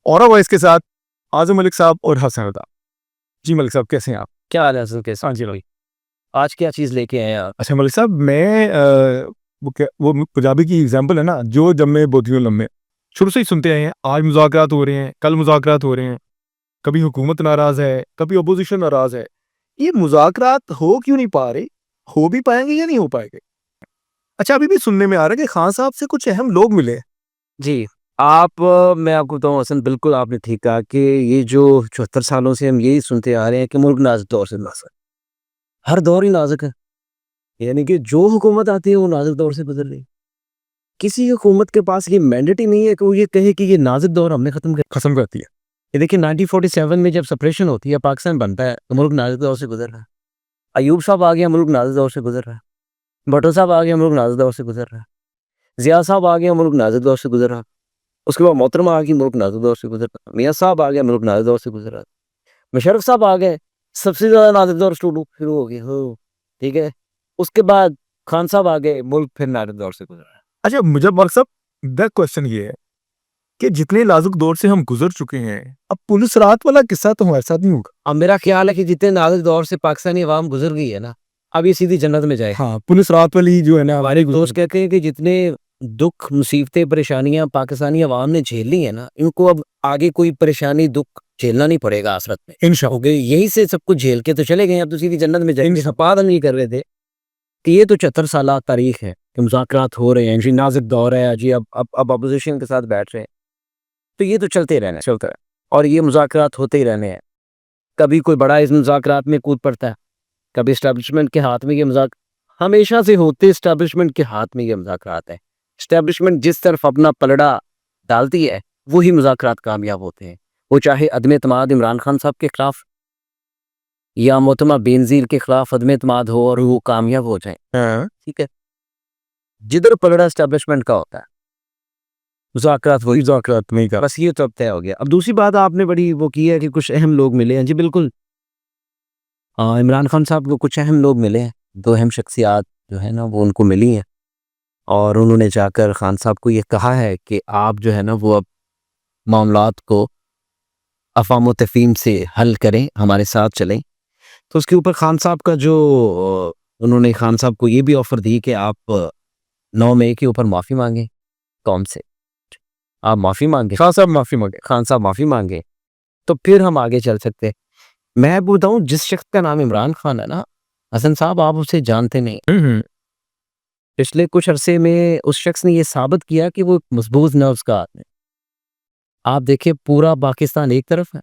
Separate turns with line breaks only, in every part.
اور وائس کے ساتھ اعظم ملک صاحب اور حسن رضا. جی ملک صاحب کیسے ہیں آپ؟
کیا حال ہے حسن؟ کیسے؟
ہاں جی بھائی.
آج کیا چیز لے کے آئے آپ؟
اچھا ملک صاحب میں وہ پنجابی کی ایگزامپل ہے نا، جو جب میں بوتیوں لمبے شروع سے ہی سنتے آئے ہیں. آج مذاکرات ہو رہے ہیں، کل مذاکرات ہو رہے ہیں، کبھی حکومت ناراض ہے، کبھی اپوزیشن ناراض ہے. یہ مذاکرات ہو کیوں نہیں پا رہے؟ ہو بھی پائیں گے یا نہیں ہو پائے گے؟ اچھا ابھی بھی سننے میں آ رہا ہے کہ خان صاحب سے کچھ اہم لوگ ملے.
جی میں آپ کو بتاؤں حسن، بالکل آپ نے ٹھیک کہا کہ یہ جو 74 سالوں سے ہم یہی سنتے آ رہے ہیں کہ ملک نازک دور سے نازک، ہر دور ہی نازک ہے. یعنی کہ جو حکومت آتی ہے وہ نازک دور سے گزر رہی ہے. کسی حکومت کے پاس یہ مینڈیٹ ہی نہیں ہے کہ وہ یہ کہے کہ یہ نازک دور ہم نے ختم
کرتی ہے.
یہ دیکھیں 1947 میں جب سپریشن ہوتی ہے، پاکستان بنتا ہے تو ملک نازک دور سے گزر رہا ہے. ایوب صاحب آ گیا، ملک نازک دور سے گزر رہا ہے. بھٹو صاحب آ گیا، ملک نازک دور سے گزر رہا ہے. ضیاء صاحب آ گیا، ملک نازک دور سے گزر رہا. اس کے بعد محترمہ آ گئی، ملک نازک دور سے گزر رہا. میاں صاحب آ گیا، ملک نازک دور سے گزر رہا. مشرف صاحب آ گئے، سب سے زیادہ نازک دور شروع ہو گیا. ٹھیک ہے. اس کے بعد خان صاحب آ گئے، ملک پھر نازک دور سے گزر رہا.
اچھا مجھے ملک صاحب دا کوشچن یہ ہے کہ جتنے نازک دور سے ہم گزر چکے ہیں، اب پولیس رات والا قصہ تو ہمارے ساتھ نہیں ہوگا.
اب میرا خیال ہے کہ جتنے نازک دور سے پاکستانی عوام گزر گئی ہے نا، اب یہ سیدھی جنت میں جائے.
ہاں پولیس رات والی جو ہے نا،
ہمارے دوست کہتے ہیں کہ جتنے دکھ، مصیبتیں، پریشانیاں پاکستانی عوام نے جھیل لی ہیں نا، ان کو اب آگے کوئی پریشانی، دکھ جھیلنا نہیں پڑے گا آخرت میں انشاءاللہ. یہی سے سب کچھ جھیل کے تو چلے گئے، اب تو سیدھی جنت میں جائیں گے. بات ہم یہ کر رہے تھے کہ یہ تو 74 سالہ تاریخ ہے کہ مذاکرات ہو رہے ہیں جی، نازک دور ہے جی، اب اپوزیشن کے ساتھ بیٹھ رہے ہیں. تو یہ تو چلتے رہنا
چلتا ہے.
اور یہ مذاکرات ہوتے ہی رہنے ہیں. کبھی کوئی بڑا اس مذاکرات میں کود پڑتا ہے، کبھی اسٹیبلشمنٹ کے ہاتھ میں یہ ہمیشہ سے ہوتے اسٹیبلشمنٹ کے ہاتھ میں یہ مذاکرات ہیں. اسٹیبلشمنٹ جس طرف اپنا پلڑا ڈالتی ہے وہی مذاکرات کامیاب ہوتے ہیں. وہ چاہے عدم اعتماد عمران خان صاحب کے خلاف یا محتمہ بینظیر کے خلاف عدم اعتماد ہو اور وہ کامیاب ہو جائیں. ٹھیک ہے. جدھر پلڑا اسٹیبلشمنٹ کا ہوتا ہے مذاکرات وہی
مذاکرات نہیں کر.
بس یہ تو اب طے ہو گیا. اب دوسری بات آپ نے بڑی وہ کی ہے کہ کچھ اہم لوگ ملے ہیں. جی بالکل، عمران خان صاحب کو کچھ اہم لوگ ملے ہیں، دو اہم شخصیات جو ہے نا وہ ان کو ملی ہیں، اور انہوں نے جا کر خان صاحب کو یہ کہا ہے کہ آپ جو ہے نا وہ اب معاملات کو افہام و تفہیم سے حل کریں، ہمارے ساتھ چلیں. تو اس کے اوپر خان صاحب کا جو انہوں نے خان صاحب کو یہ بھی آفر دی کہ آپ 9 مئی کے اوپر معافی مانگیں قوم سے. آپ معافی مانگیں،
خان صاحب معافی مانگے.
خان صاحب معافی مانگے تو پھر ہم آگے چل سکتے. میں بتاؤں جس شخص کا نام عمران خان ہے نا حسن صاحب، آپ اسے جانتے نہیں. پچھلے کچھ عرصے میں اس شخص نے یہ ثابت کیا کہ وہ ایک مضبوط نفس کا آدمی. آپ دیکھیں پورا پاکستان ایک طرف ہے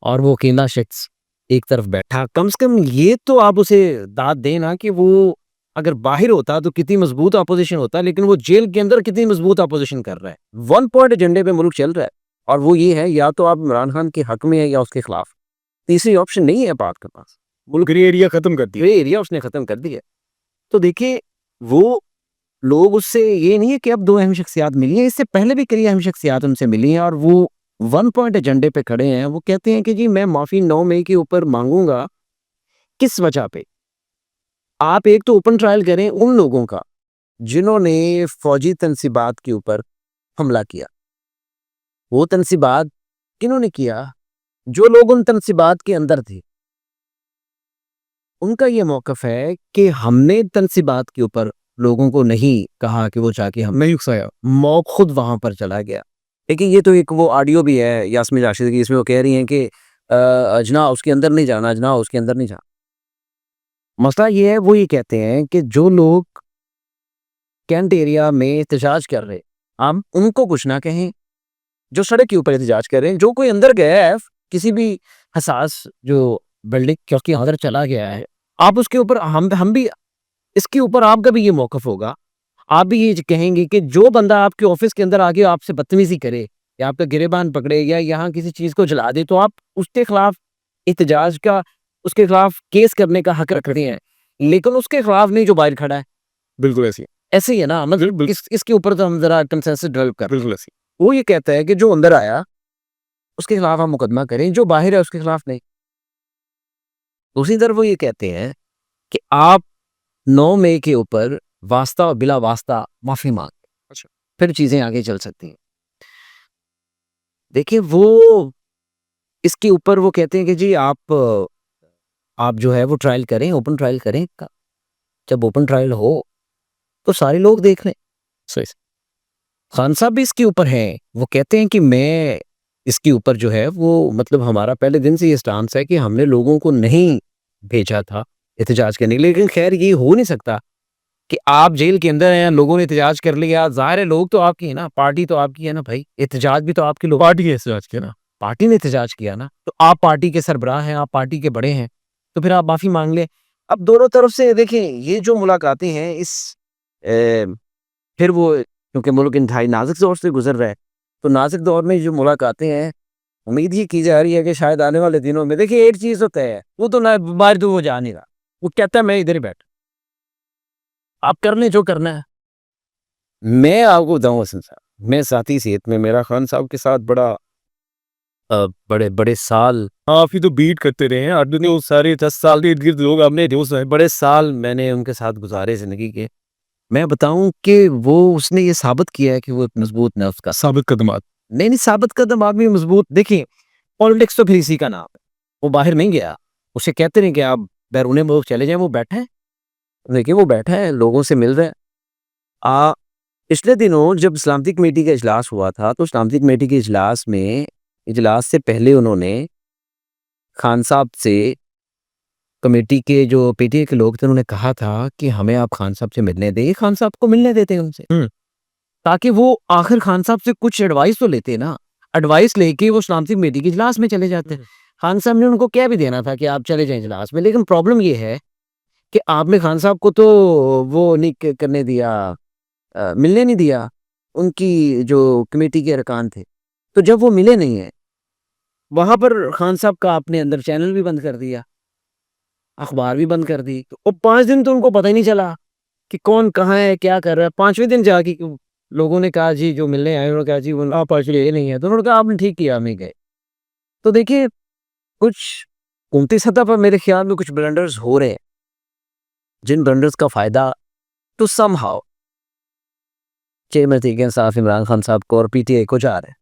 اور وہ اکیلا شخص ایک طرف بیٹھا. کم سے کم یہ تو آپ اسے داد دیں نا کہ وہ اگر باہر ہوتا تو کتنی مضبوط اپوزیشن ہوتا، لیکن وہ جیل کے اندر کتنی مضبوط اپوزیشن کر رہا ہے. 1 پوائنٹ ایجنڈے پہ ملک چل رہا ہے، اور وہ یہ ہے یا تو آپ عمران خان کے حق میں ہے یا اس کے خلاف. تیسری آپشن نہیں ہے پاک کے پاس. ملک
گرے ایریا ختم کر دیا.
گرے ایریا اس نے ختم کر دیا. تو دیکھیں وہ لوگ اس سے یہ نہیں ہے کہ اب 2 اہم شخصیات ملی ہیں، اس سے پہلے بھی کئی اہم شخصیات ان سے ملی ہیں، اور وہ 1 پوائنٹ ایجنڈے پہ کھڑے ہیں. وہ کہتے ہیں کہ جی میں معافی 9 مئی کے اوپر مانگوں گا. کس وجہ پہ؟ آپ ایک تو اوپن ٹرائل کریں ان لوگوں کا جنہوں نے فوجی تنصیبات کے اوپر حملہ کیا. وہ تنصیبات کنہوں نے کیا؟ جو لوگ ان تنصیبات کے اندر تھے. ان کا یہ موقف ہے کہ ہم نے تنصیبات کے اوپر لوگوں کو نہیں کہا کہ وہ جا کے ہم
نہیں اکسایا.
موقع خود وہاں پر چلا گیا. لیکن یہ تو ایک وہ آڈیو بھی ہے یاسمین راشد کی، اس میں وہ کہہ رہی ہیں کہ اجنا اس کے اندر نہیں جانا، اجنا اس کے اندر نہیں جانا. مسئلہ یہ ہے، وہ یہ کہتے ہیں کہ جو لوگ کینٹ ایریا میں احتجاج کر رہے ہم ان کو کچھ نہ کہیں، جو سڑک کے اوپر احتجاج کر رہے ہیں. جو کوئی اندر گیا ہے کسی بھی حساس جو بلڈنگ کیونکہ اندر چلا گیا ہے، آپ اس کے اوپر ہم بھی اس کے اوپر آپ کا بھی یہ موقف ہوگا. آپ بھی یہ کہیں گے کہ جو بندہ آپ کے آفس کے اندر آگے آپ سے بدتمیزی کرے یا آپ کا گریبان پکڑے یا یہاں کسی چیز کو جلا دے، تو آپ اس کے خلاف احتجاج کا، اس کے خلاف کیس کرنے کا حق رکھتے ہیں، لیکن اس کے خلاف نہیں جو باہر کھڑا ہے.
بالکل
ایسے ہی ہے نا. اس کے اوپر تو ہم ذرا کنسنسس ڈیولپ کر.
بالکل ایسی.
وہ یہ کہتا ہے کہ جو اندر آیا اس کے خلاف ہم مقدمہ کریں، جو باہر ہے اس کے خلاف نہیں. دوسری طرف وہ یہ کہتے ہیں کہ آپ 9 مئی کے اوپر واسطہ اور بلا واسطہ معافی مانگ،
اچھا
پھر چیزیں آگے چل سکتی ہیں. دیکھیں وہ اس کے اوپر وہ کہتے ہیں کہ جی آپ جو ہے وہ ٹرائل کریں، اوپن ٹرائل کریں. جب اوپن ٹرائل ہو تو سارے لوگ دیکھ لیں.
صحیح.
خان صاحب بھی اس کے اوپر ہیں، وہ کہتے ہیں کہ میں اس کے اوپر جو ہے وہ مطلب ہمارا پہلے دن سے یہ سٹانس ہے کہ ہم نے لوگوں کو نہیں بھیجا تھا احتجاج کرنے کے لیے. لیکن خیر یہ ہو نہیں سکتا کہ آپ جیل کے اندر ہیں، لوگوں نے احتجاج کر لیا. ظاہر ہے لوگ تو آپ کی ہیں نا، پارٹی تو آپ کی ہے نا بھائی، احتجاج بھی تو آپ کے لوگ،
پارٹی کے احتجاج کیا نا.
پارٹی نے احتجاج کیا نا، تو آپ پارٹی کے سربراہ ہیں، آپ پارٹی کے بڑے ہیں، تو پھر آپ معافی مانگ لیں. اب دونوں طرف سے دیکھیں یہ جو ملاقاتیں ہیں اس پھر وہ کیونکہ ملک انتہائی نازک دور سے گزر رہا ہے، تو نازک دور میں جو ملاقاتیں ہیں امید یہ کی جا رہی ہے کہ شاید آنے والے دنوں میں دیکھیں ایک چیز ہوتا ہے، وہ تو نہ باہر تو وہ جا نہیں رہا، وہ کہتا ہے میں ادھر ہی بیٹھ، آپ کر لیں جو کرنا ہے. میں آپ کو بتاؤں حسن صاحب، میں ذاتی صحت میں میرا خان صاحب کے ساتھ بڑے بڑے سال،
آپ ہی تو بیٹ کرتے رہے ہیں اور وہ سارے 10 سال کے ارد گرد لوگ ہم نے دوست ہیں.
بڑے سال میں نے ان کے ساتھ گزارے زندگی کے. میں بتاؤں کہ وہ اس نے یہ ثابت کیا ہے کہ وہ مضبوط نفس کا
ثابت قدمات.
نہیں ثابت قدم آدمی مضبوط. دیکھیں پالیٹکس تو پھر اسی کا نام ہے، وہ باہر نہیں گیا، اسے کہتے نہیں کہ آپ بیرون ملک چلے جائیں، وہ بیٹھا ہے. دیکھیں وہ بیٹھا ہے، لوگوں سے مل رہا ہے. پچھلے دنوں جب سلامتی کمیٹی کا اجلاس ہوا تھا تو سلامتی کمیٹی کے اجلاس سے پہلے انہوں نے خان صاحب سے، کمیٹی کے جو پی ٹی اے کے لوگ تھے، انہوں نے کہا تھا کہ ہمیں آپ خان صاحب سے ملنے دیں. خان صاحب کو ملنے دیتے ہیں ان سے، تاکہ وہ آخر خان صاحب سے کچھ ایڈوائس تو لیتے نا، ایڈوائس لے کے وہ سلامتی کمیٹی کے اجلاس میں چلے جاتے. خان صاحب نے ان کو کیا بھی دینا تھا کہ آپ چلے جائیں اجلاس میں. لیکن پرابلم یہ ہے کہ آپ نے خان صاحب کو تو وہ نہیں کرنے دیا، ملنے نہیں دیا ان کی جو کمیٹی کے ارکان تھے. تو جب وہ ملے نہیں ہیں وہاں پر خان صاحب کا اپنے اندر چینل بھی بند کر دیا، اخبار بھی بند کر دی. وہ 5 دن تو ان کو پتہ ہی نہیں چلا کہ کون کہاں ہے کیا کر رہا ہے. 5ویں دن جا کے لوگوں نے کہا جی جو ملنے آئے انہوں نے کہا جی آپ ایکچولی یہ نہیں ہے، تو انہوں نے کہا آپ نے ٹھیک کیا ہم ہی گئے. تو دیکھیے کچھ حکومتی سطح پر میرے خیال میں کچھ بلنڈرز ہو رہے ہیں، جن بلنڈرز کا فائدہ تو some how chairman Tehreek Insaf Imran Khan صاحب کو اور پی ٹی آئی کو جا رہا ہے.